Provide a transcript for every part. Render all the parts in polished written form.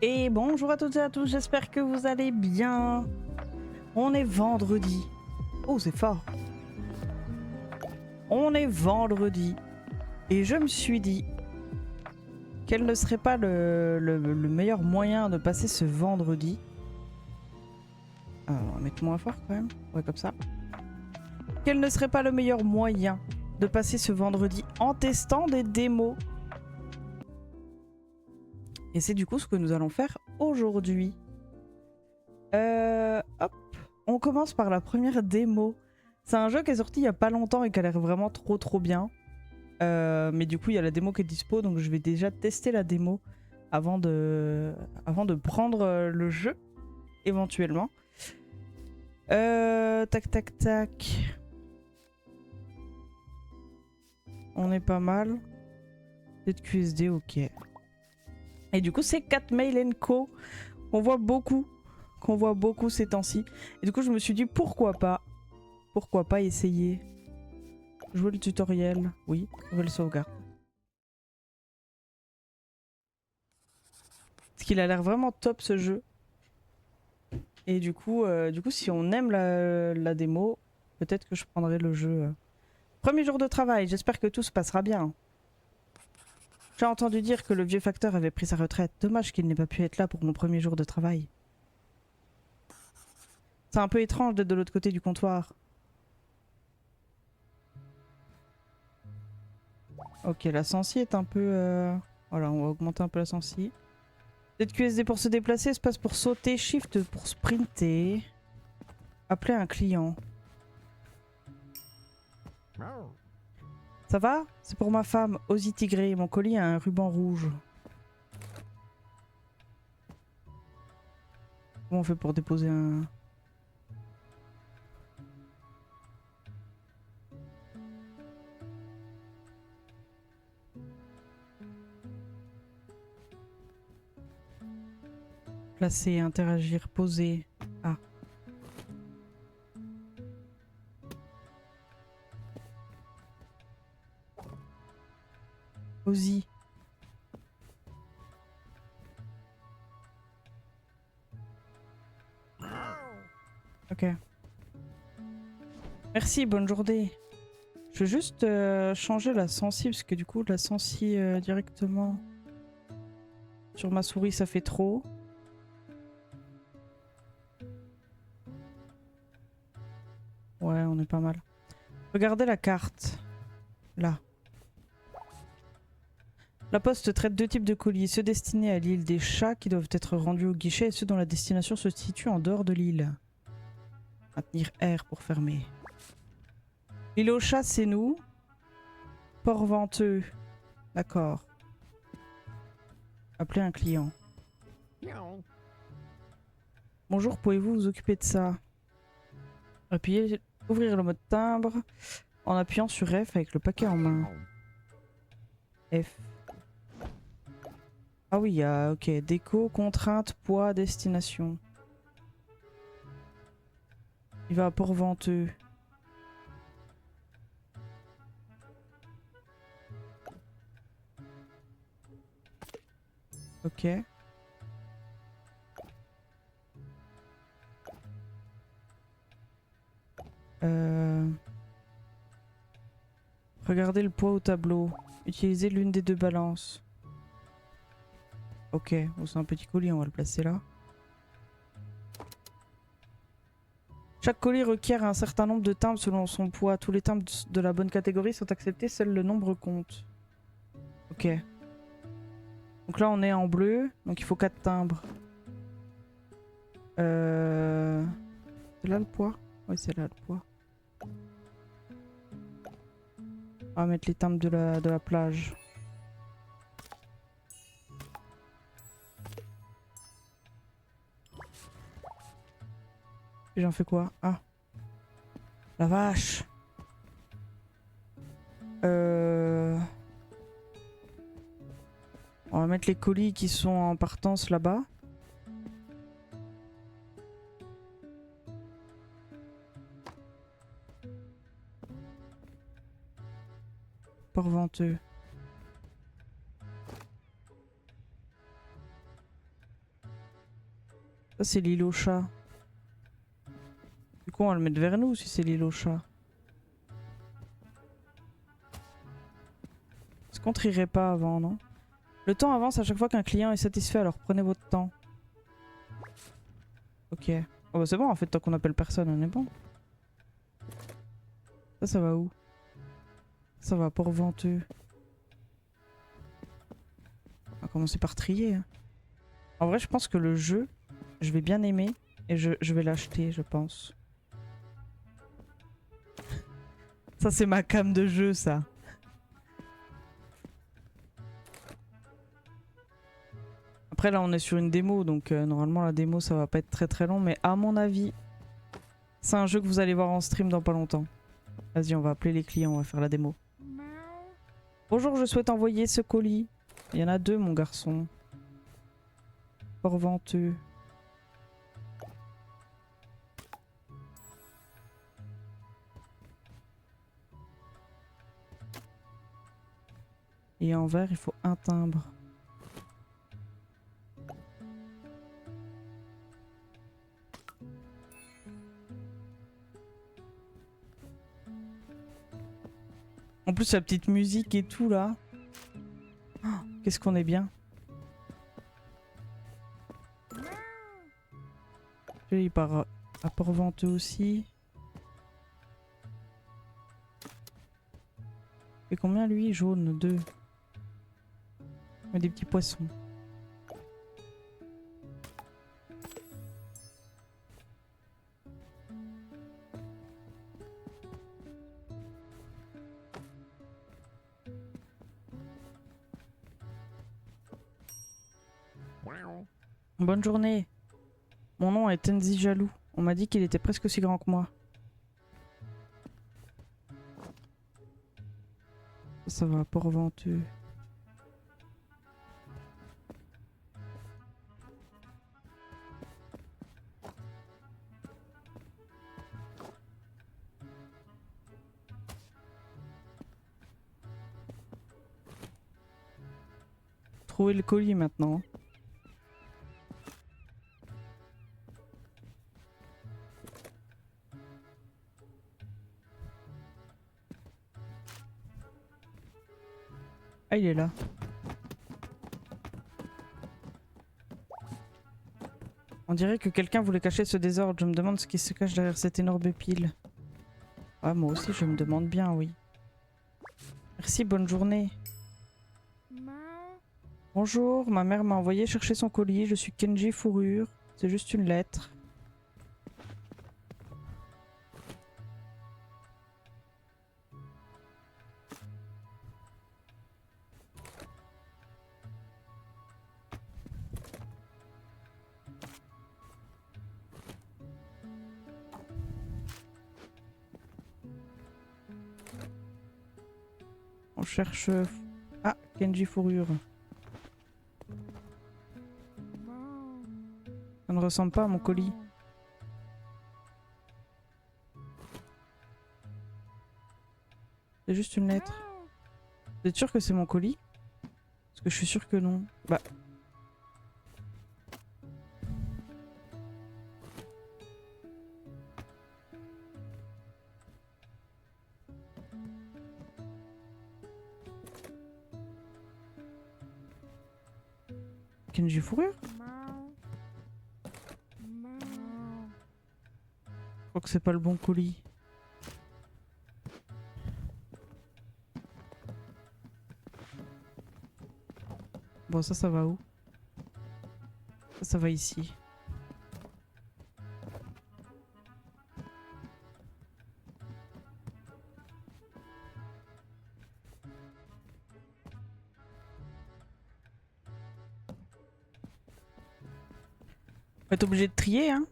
Et bonjour à toutes et à tous, j'espère que vous allez bien. On est vendredi. Oh, c'est fort. On est vendredi. Et je me suis dit, quel ne serait pas le meilleur moyen de passer ce vendredi. On va mettre moins fort quand même. Ouais, comme ça. Quel ne serait pas le meilleur moyen de passer ce vendredi en testant des démos. Et c'est du coup ce que nous allons faire aujourd'hui. Hop, on commence par la première démo. C'est un jeu qui est sorti il y a pas longtemps et qui a l'air vraiment trop bien. Mais du coup il y a la démo qui est dispo, donc je vais déjà tester la démo avant de prendre le jeu éventuellement. Tac. On est pas mal. Peut-être QSD, ok. Et du coup c'est Catmail & Co qu'on voit beaucoup ces temps-ci. Et du coup je me suis dit pourquoi pas essayer. Jouer le tutoriel, oui, nouvelle sauvegarde. Parce qu'il a l'air vraiment top ce jeu. Et du coup si on aime la démo, peut-être que je prendrai le jeu. Premier jour de travail, j'espère que tout se passera bien. J'ai entendu dire que le vieux facteur avait pris sa retraite. Dommage qu'il n'ait pas pu être là pour mon premier jour de travail. C'est un peu étrange d'être de l'autre côté du comptoir. Ok, la sensi est un peu... Voilà, on va augmenter un peu la sensi. ZQSD pour se déplacer, espace pour sauter, shift pour sprinter. Appeler un client. Ça va? C'est pour ma femme, Ozzy Tigré. Mon colis a un ruban rouge. Comment on fait pour déposer un... Placer, interagir, poser. Ah. Ozzy. Ok. Merci, bonne journée. Je veux juste changer la sensi, parce que du coup, la sensi directement sur ma souris, ça fait trop. Ouais, on est pas mal. Regardez la carte. Là. La poste traite deux types de colis, ceux destinés à l'île des chats qui doivent être rendus au guichet et ceux dont la destination se situe en dehors de l'île. Maintenir R pour fermer. L'île aux chats, c'est nous. Port-Venteux. D'accord. Appeler un client. Bonjour, pouvez-vous vous occuper de ça? Appuyez, ouvrir le mode timbre en appuyant sur F avec le paquet en main. F. Ah oui, il y a, ok, déco, contrainte, poids, destination. Il va à Port-Venteux. Ok. Regardez le poids au tableau. Utilisez l'une des deux balances. Ok, bon, c'est un petit colis, on va le placer là. Chaque colis requiert un certain nombre de timbres selon son poids. Tous les timbres de la bonne catégorie sont acceptés, seul le nombre compte. Ok. Donc là on est en bleu, donc il faut 4 timbres. C'est là le poids? Oui, c'est là le poids. On va mettre les timbres de la plage. Et j'en fais quoi? Ah. La vache. On va mettre les colis qui sont en partance là-bas. Port-Venteux. Ça, c'est l'île au chat. Du coup, on va le mettre vers nous si c'est l'île au chat. Est-ce qu'on trierait pas avant, non? Le temps avance à chaque fois qu'un client est satisfait, alors prenez votre temps. Ok. Oh bah c'est bon en fait, tant qu'on appelle personne, on est bon. Ça va où? Ça va à Port-Venteux. On va commencer par trier. Hein. En vrai, je pense que le jeu, je vais bien aimer et je vais l'acheter, je pense. Ça, c'est ma cam de jeu, ça. Après, là, on est sur une démo, donc normalement, la démo, ça va pas être très très long. Mais à mon avis, c'est un jeu que vous allez voir en stream dans pas longtemps. Vas-y, on va appeler les clients, on va faire la démo. Bonjour, je souhaite envoyer ce colis. Il y en a deux, mon garçon. Port-Venteux. Et en vert, il faut un timbre. En plus, la petite musique et tout, là. Oh, qu'est-ce qu'on est bien. Il part à Port-Venteux aussi. Et combien, lui? Jaune, 2. Mais des petits poissons. Bonne journée. Mon nom est Tenzi Jaloux. On m'a dit qu'il était presque aussi grand que moi. Ça va, Port-Venteux. Trouver le colis maintenant. Ah, il est là. On dirait que quelqu'un voulait cacher ce désordre. Je me demande ce qui se cache derrière cette énorme pile. Ah, moi aussi, je me demande bien, oui. Merci, bonne journée. Bonjour, ma mère m'a envoyé chercher son colis. Je suis Kenji Fourrure. C'est juste une lettre. On cherche... Ah, Kenji Fourrure. Ça ne ressemble pas à mon colis. C'est juste une lettre. Vous êtes sûr que c'est mon colis? Parce que je suis sûr que non. Bah... Kenji Fourrure? Je crois que c'est pas le bon colis. Bon, ça va où? Ça va ici. On va être obligé de trier, hein?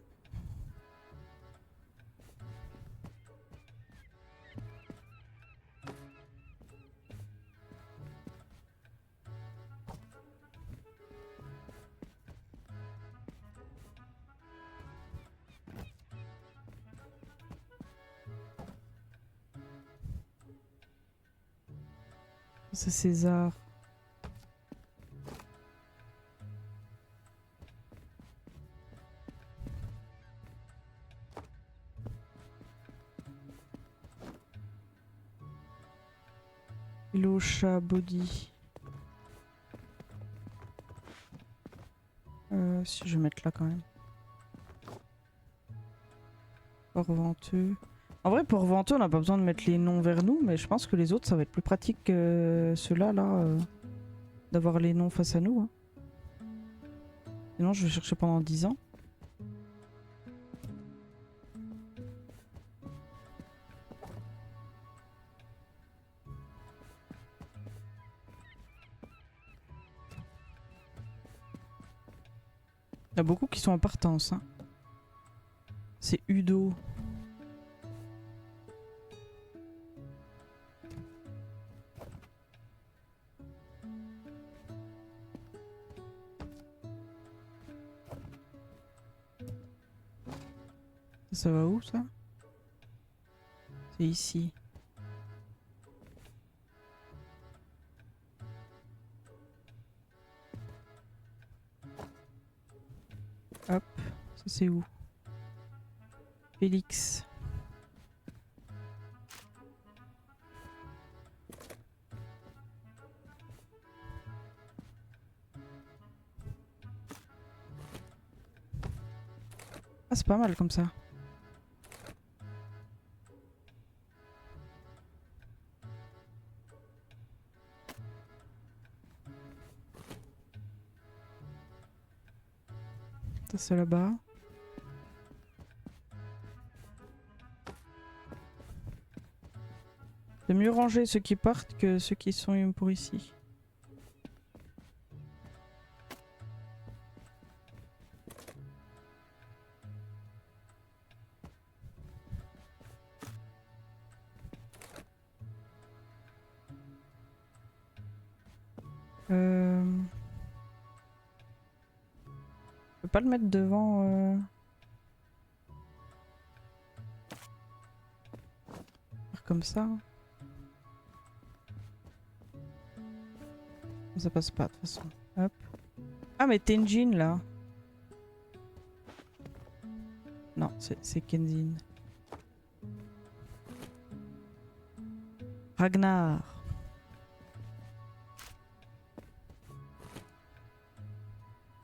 C'est César. Hello chat body. Si je vais mettre là quand même. Port venteux. En vrai, pour venteux, on n'a pas besoin de mettre les noms vers nous, mais je pense que les autres, ça va être plus pratique que ceux-là, d'avoir les noms face à nous. Hein. Sinon, je vais chercher pendant 10 ans. Il y a beaucoup qui sont en partance. Hein. C'est Udo. Ça va où ça? C'est ici. Hop, ça c'est où? Félix. Ah, c'est pas mal comme ça. Ça c'est là-bas. C'est mieux ranger ceux qui partent que ceux qui sont pour ici. Je peux pas le mettre devant. Faire comme ça. Ça passe pas de toute façon. Hop. Ah mais Tenjin là. Non, c'est Kenzin. Ragnar.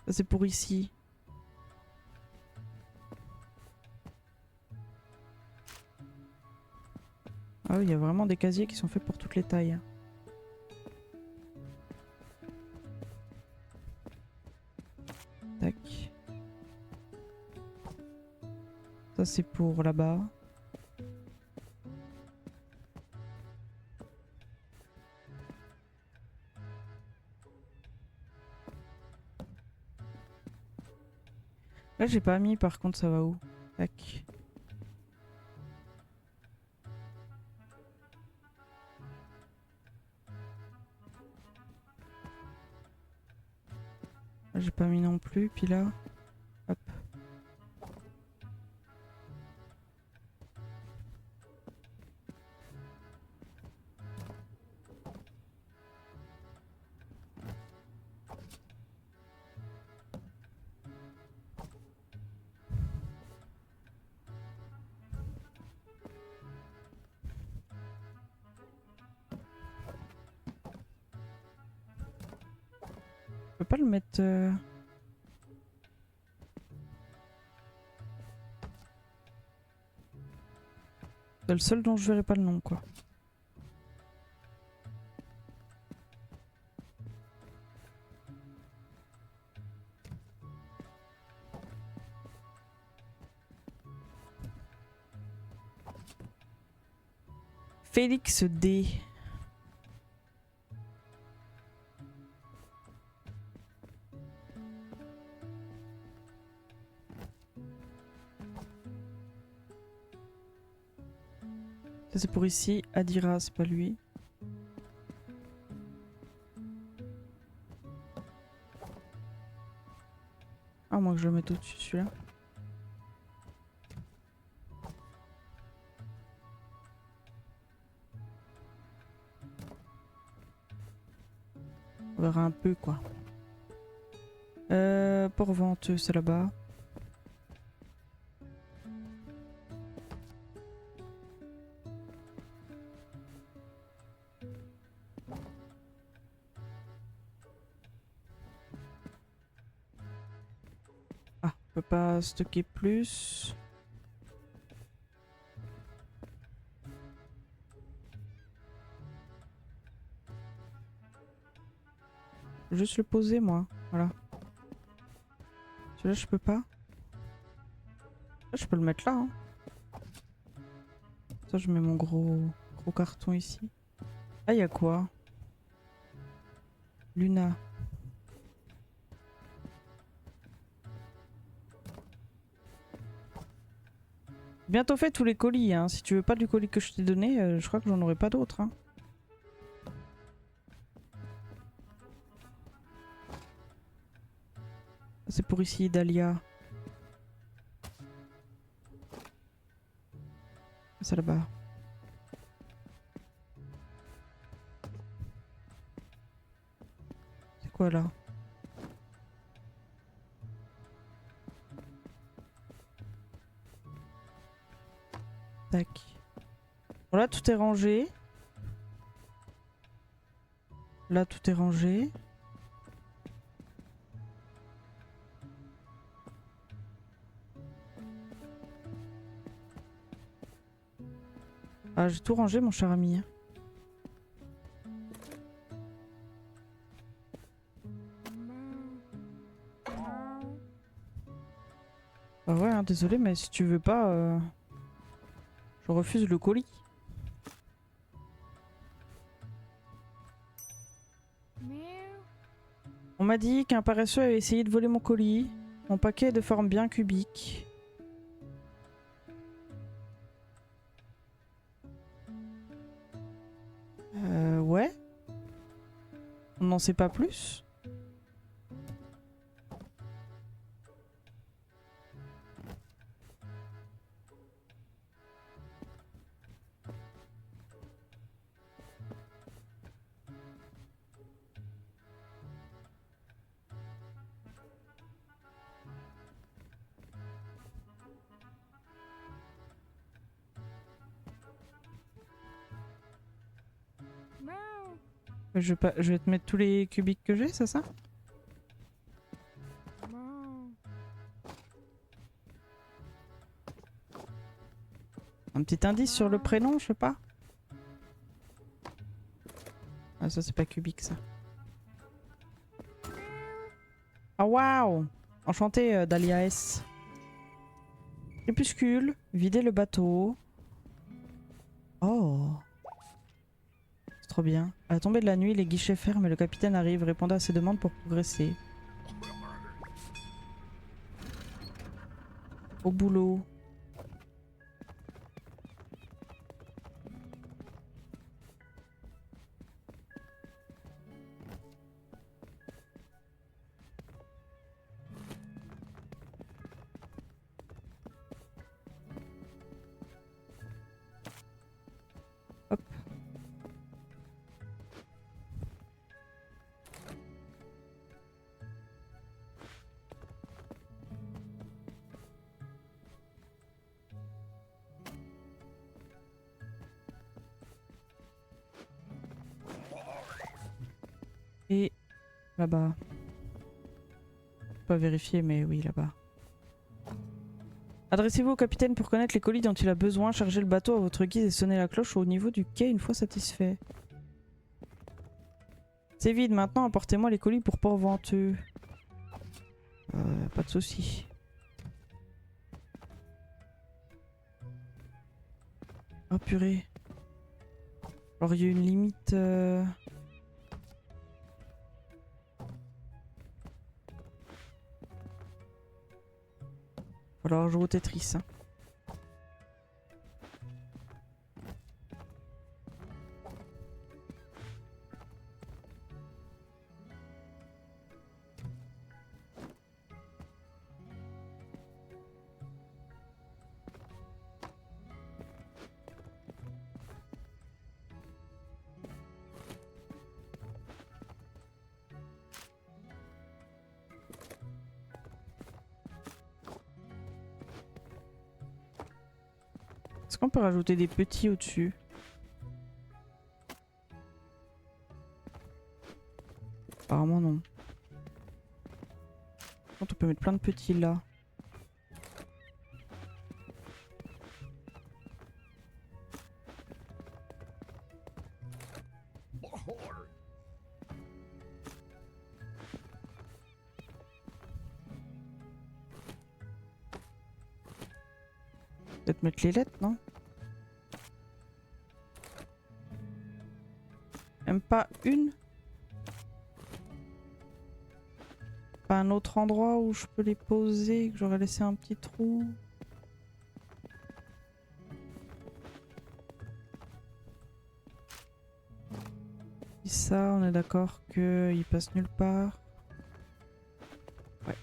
Ça c'est pour ici. Ah oui, il y a vraiment des casiers qui sont faits pour toutes les tailles. Hein. Tac. Ça c'est pour là-bas. Là j'ai pas mis par contre, ça va où? Tac. Là j'ai pas mis non plus, puis là. Hop. Je peux pas le mettre... C'est le seul dont je verrai pas le nom quoi. Félix D. Ça c'est pour ici. Adira, c'est pas lui. Ah, moi que je le mette au-dessus celui-là. On verra un peu quoi. Port venteux, c'est là-bas. peux pas stocker plus. Juste le poser moi, voilà. Celui-là je peux pas. Là, je peux le mettre là. Hein. Ça je mets mon gros carton ici. Ah y a quoi? Luna. Bientôt fait tous les colis, hein. Si tu veux pas du colis que je t'ai donné, je crois que j'en aurai pas d'autres. Hein. C'est pour ici, Dahlia. C'est là-bas. C'est quoi là? Tac. Bon là tout est rangé. Là tout est rangé. Ah j'ai tout rangé mon cher ami. Bah ouais hein, désolé mais si tu veux pas je refuse le colis. On m'a dit qu'un paresseux avait essayé de voler mon colis. Mon paquet est de forme bien cubique. Ouais. On n'en sait pas plus. Je vais te mettre tous les cubiques que j'ai, c'est ça? Un petit indice sur le prénom, je sais pas. Ah ça c'est pas cubique ça. Ah waouh! Enchanté Dahlia S. Crépuscule, vider le bateau. Oh. C'est trop bien. À la tombée de la nuit, les guichets ferment et le capitaine arrive, répondant à ses demandes pour progresser. Au boulot. Hop. Et là-bas. Pas vérifier, mais oui, là-bas. Adressez-vous au capitaine pour connaître les colis dont il a besoin. Chargez le bateau à votre guise et sonnez la cloche au niveau du quai une fois satisfait. C'est vide maintenant, apportez-moi les colis pour Port-Venteux. Pas de soucis. Oh purée. Alors il y a une limite... Faut alors jouer au Tetris. Hein. Est-ce qu'on peut rajouter des petits au-dessus? Apparemment non. Par contre, on peut mettre plein de petits là. Peut-être mettre les lettres, non? Même pas une? Pas un autre endroit où je peux les poser, que j'aurais laissé un petit trou? Et ça, on est d'accord qu'il passe nulle part. Ouais.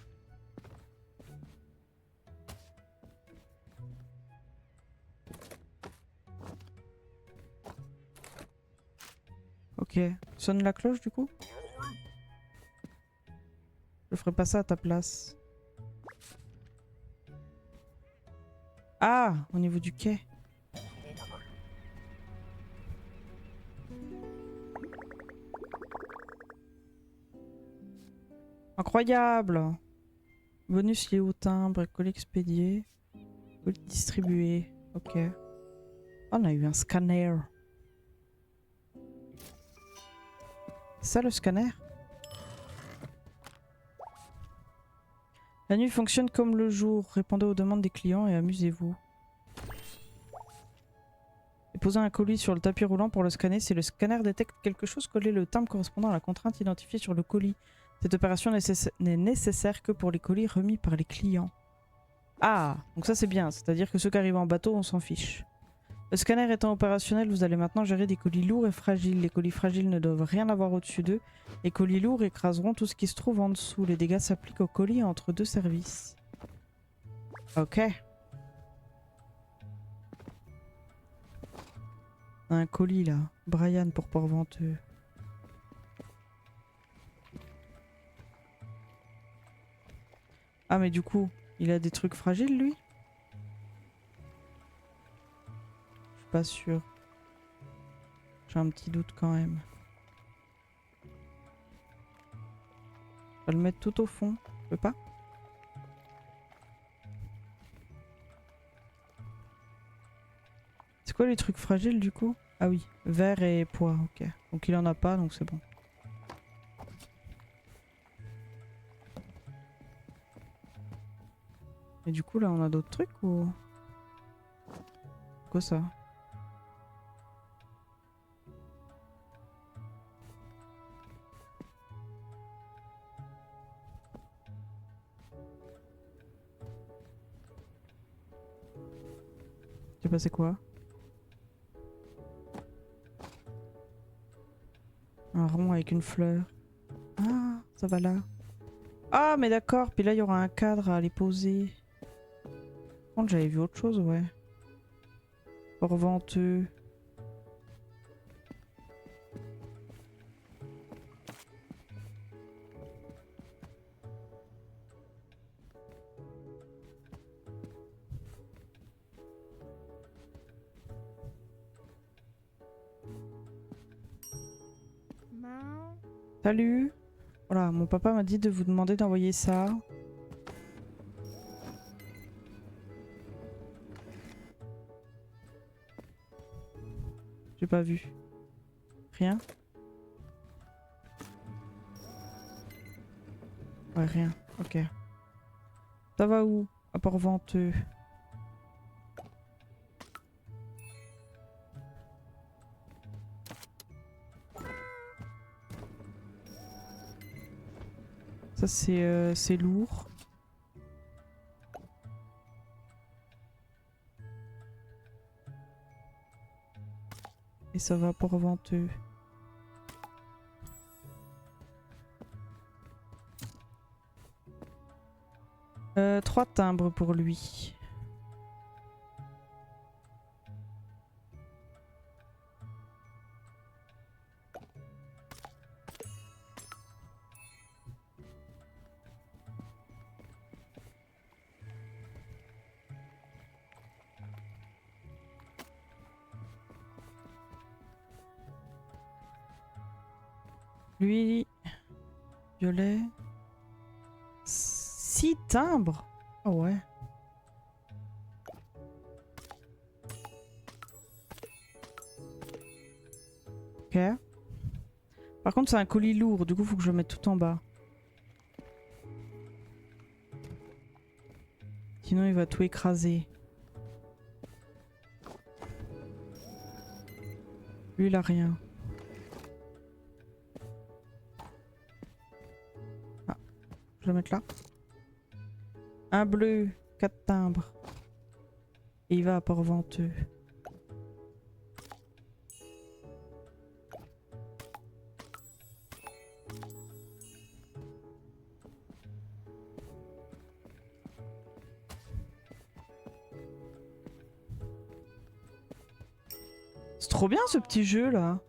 Ok. Sonne la cloche du coup? Je ferai pas ça à ta place. Ah, au niveau du quai. Incroyable! Bonus lié au timbre, colis expédié, colis distribué. Ok. Oh, on a eu un scanner. C'est ça le scanner? La nuit fonctionne comme le jour. Répondez aux demandes des clients et amusez-vous. Et posez un colis sur le tapis roulant pour le scanner. Si le scanner détecte quelque chose, collez le timbre correspondant à la contrainte identifiée sur le colis. Cette opération n'est nécessaire que pour les colis remis par les clients. Ah, donc ça c'est bien. C'est-à-dire que ceux qui arrivent en bateau, on s'en fiche. Le scanner étant opérationnel, vous allez maintenant gérer des colis lourds et fragiles. Les colis fragiles ne doivent rien avoir au-dessus d'eux. Les colis lourds écraseront tout ce qui se trouve en dessous. Les dégâts s'appliquent aux colis entre deux services. Ok. On a un colis là. Brian pour Port-Venteux. Ah mais du coup, il a des trucs fragiles lui? Je suis pas sûr. J'ai un petit doute quand même. Je vais le mettre tout au fond. Je peux pas? C'est quoi les trucs fragiles du coup? Ah oui, verre et poids, ok. Donc il en a pas, donc c'est bon. Et du coup là on a d'autres trucs ou... Quoi ça? C'est passé quoi? Un rond avec une fleur. Ah, ça va là. Ah mais d'accord, puis là il y aura un cadre à aller poser. Par contre j'avais vu autre chose, ouais. Port-Venteux. Salut. Voilà, mon papa m'a dit de vous demander d'envoyer ça. J'ai pas vu. Rien? Ouais, rien. Ok. Ça va où? À Port-Venteux. Ça c'est lourd. Et ça va à Port-Venteux. Trois timbres pour lui. Lui, violet. 6 timbres? Ah ouais. Ok. Par contre, c'est un colis lourd, du coup, faut que je le mette tout en bas. Sinon, il va tout écraser. Lui, il a rien. Ah, je vais le mettre là. Un bleu, 4 timbres. Et il va à Port-Venteux. C'est trop bien ce petit jeu là.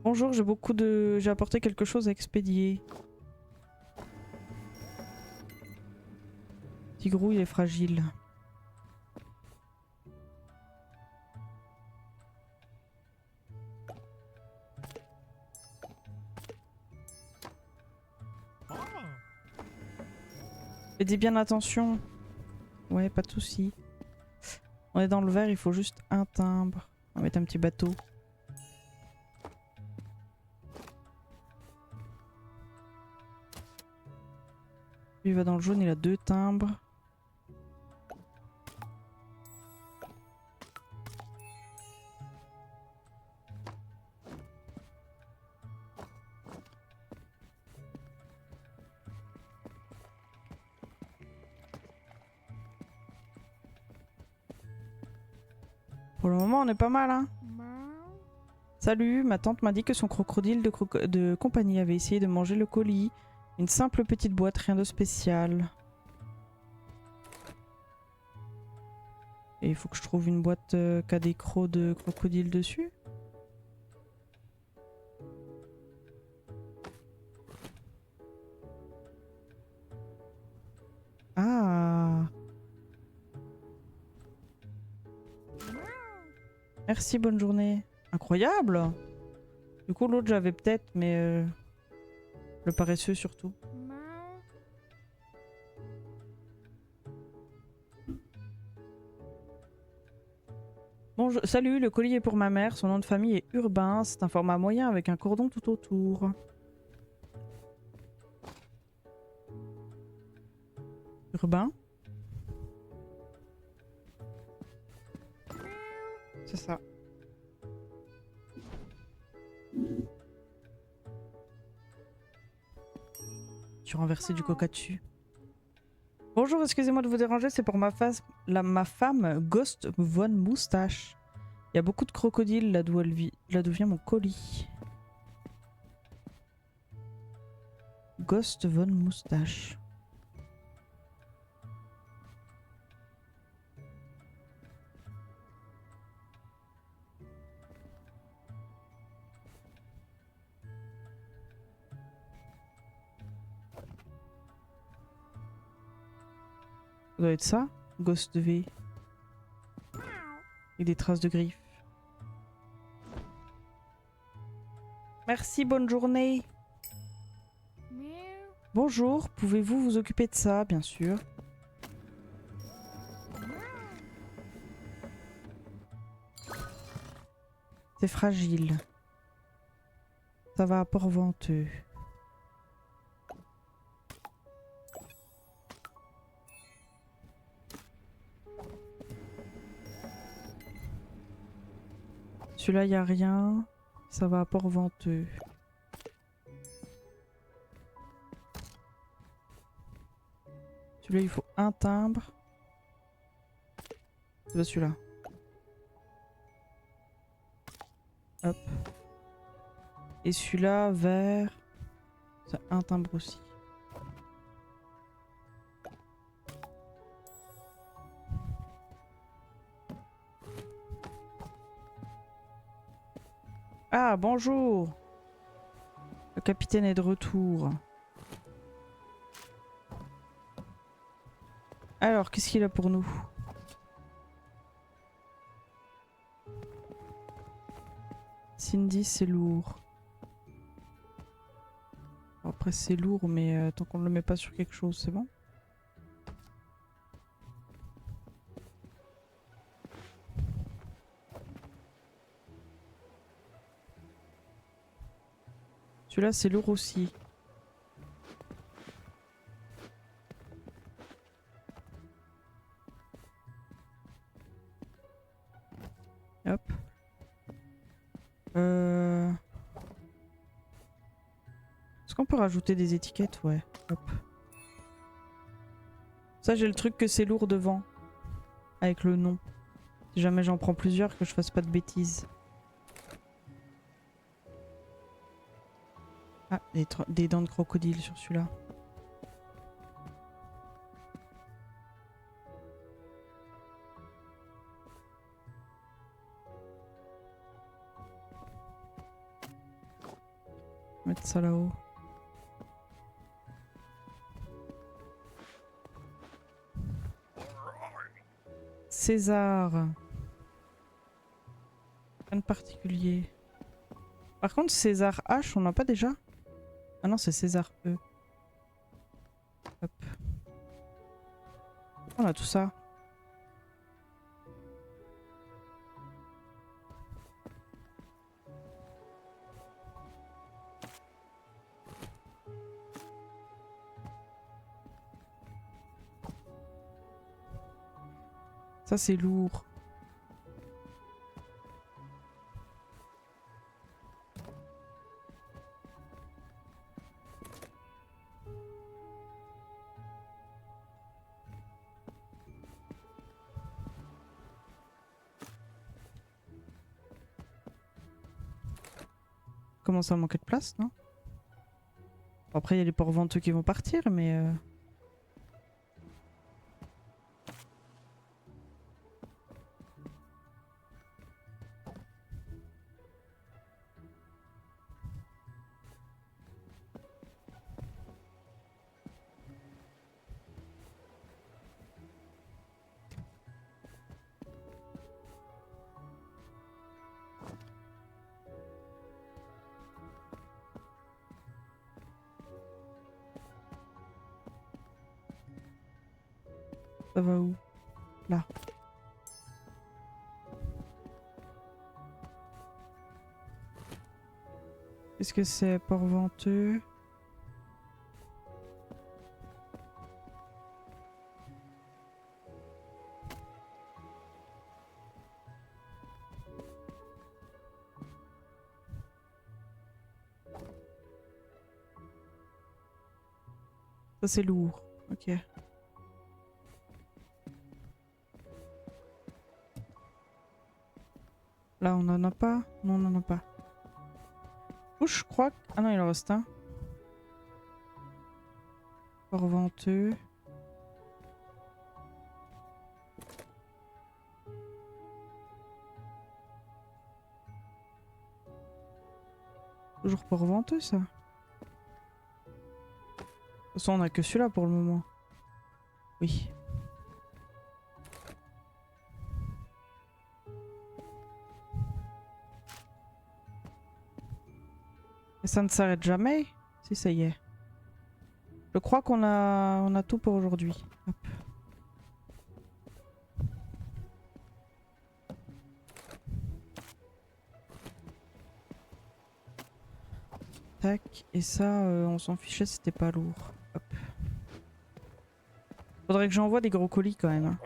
Bonjour, j'ai apporté quelque chose à expédier. Tigrou, il est fragile. Faites bien attention. Ouais, pas de soucis. On est dans le vert, il faut juste un timbre. On va mettre un petit bateau. Lui, il va dans le jaune, il a 2 timbres. Pour le moment, on est pas mal, hein. Salut, ma tante m'a dit que son crocodile de compagnie avait essayé de manger le colis. Une simple petite boîte, rien de spécial. Et il faut que je trouve une boîte qui a des crocs de crocodile dessus. Ah. Merci, bonne journée. Incroyable. Du coup, l'autre, j'avais peut-être, mais le paresseux surtout. Bonjour, salut, le colis est pour ma mère. Son nom de famille est Urbain. C'est un format moyen avec un cordon tout autour. Urbain. C'est ça. Tu renversé du coca dessus. Bonjour, excusez-moi de vous déranger, c'est pour ma femme Ghost Von Moustache. Il y a beaucoup de crocodiles là d'où elle vit, là d'où vient mon colis. Ghost Von Moustache. Ça doit être ça, Ghost V. Et des traces de griffes. Merci, bonne journée. Bonjour, pouvez-vous vous occuper de ça, bien sûr. C'est fragile. Ça va à Port-Venteux. Celui-là, il n'y a rien. Ça va à Port-Venteux. Celui-là, il faut un timbre. C'est pas celui-là. Hop. Et celui-là, vert. C'est un timbre aussi. Ah, bonjour. Le capitaine est de retour. Alors, qu'est-ce qu'il a pour nous? Cindy, c'est lourd. Bon, après, c'est lourd, mais tant qu'on ne le met pas sur quelque chose, c'est bon. Celui-là, c'est lourd aussi. Hop. Est-ce qu'on peut rajouter des étiquettes? Ouais. Hop. Ça, j'ai le truc que c'est lourd devant. Avec le nom. Si jamais j'en prends plusieurs, que je fasse pas de bêtises. Ah, des dents de crocodile sur celui-là. Mettre ça là-haut. César. Rien de particulier. Par contre, César H, on n'a pas déjà? Ah non, c'est César E. Hop. On a tout ça. Ça, c'est lourd. Commence à manquer de place, non? Bon, après, il y a les ports venteux qui vont partir, mais... Ça va où? Là. Qu'est-ce que c'est? Port venteux. Ça, c'est lourd. Ok. Là, on en a pas? Non, on en a pas. Ouh, je crois que... Ah non, il en reste un. Port venteux. Toujours port venteux, ça. De toute façon, on a que celui-là pour le moment. Oui. Et ça ne s'arrête jamais? Si, ça y est. Je crois on a tout pour aujourd'hui. Hop. Tac. Et ça, on s'en fichait, c'était pas lourd. Hop. Faudrait que j'envoie des gros colis quand même. Hein.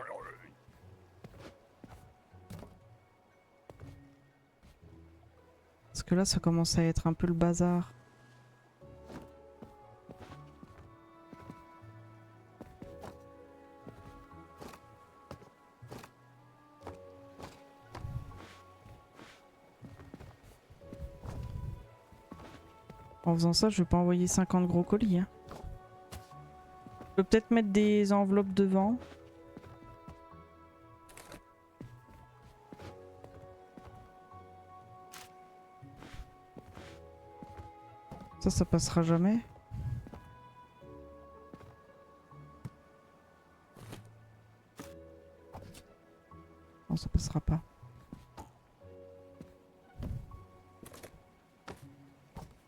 Parce que là, ça commence à être un peu le bazar. En faisant ça, je vais pas envoyer 50 gros colis. Hein. Je peux peut-être mettre des enveloppes devant. Ça passera jamais. Non, ça passera pas.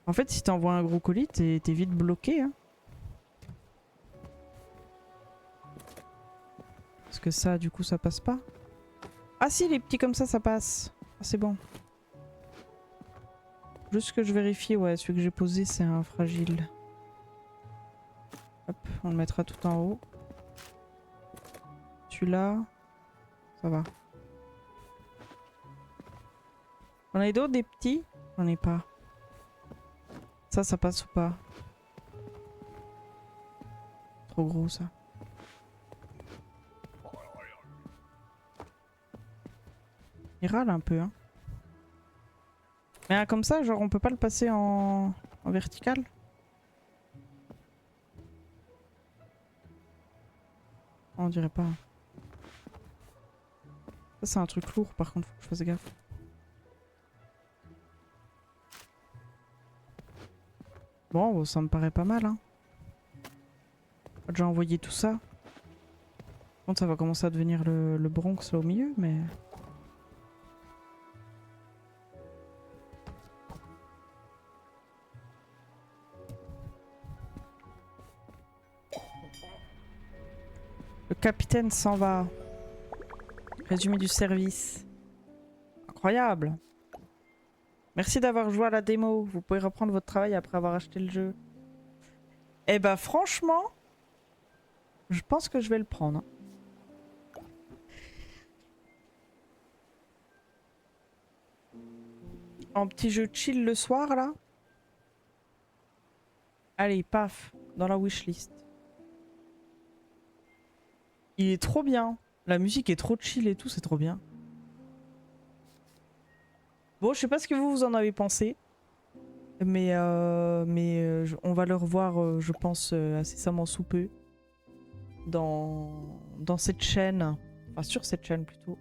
En fait, si t'envoies un gros colis, t'es vite bloqué. Hein. Parce que ça, du coup, ça passe pas. Ah si, les petits comme ça passe. Ah, c'est bon. Juste que je vérifie, ouais, celui que j'ai posé, c'est un fragile. Hop, on le mettra tout en haut. Celui-là, ça va. On a d'autres, des petits? J'en ai pas. Ça passe ou pas? Trop gros ça. Il râle un peu, hein. Mais comme ça, genre on peut pas le passer en vertical? On dirait pas. Ça c'est un truc lourd par contre, faut que je fasse gaffe. Bon, ça me paraît pas mal, hein. On va déjà envoyer tout ça. Par contre, ça va commencer à devenir le Bronx là au milieu, mais... Le capitaine s'en va. Résumé du service. Incroyable. Merci d'avoir joué à la démo. Vous pouvez reprendre votre travail après avoir acheté le jeu. Eh bah franchement, je pense que je vais le prendre. En petit jeu chill le soir là. Allez, paf, dans la wishlist. Il est trop bien. La musique est trop chill et tout, c'est trop bien. Bon, je sais pas ce que vous en avez pensé. Mais on va le revoir, je pense, incessamment sous peu. Dans cette chaîne. Enfin, sur cette chaîne plutôt.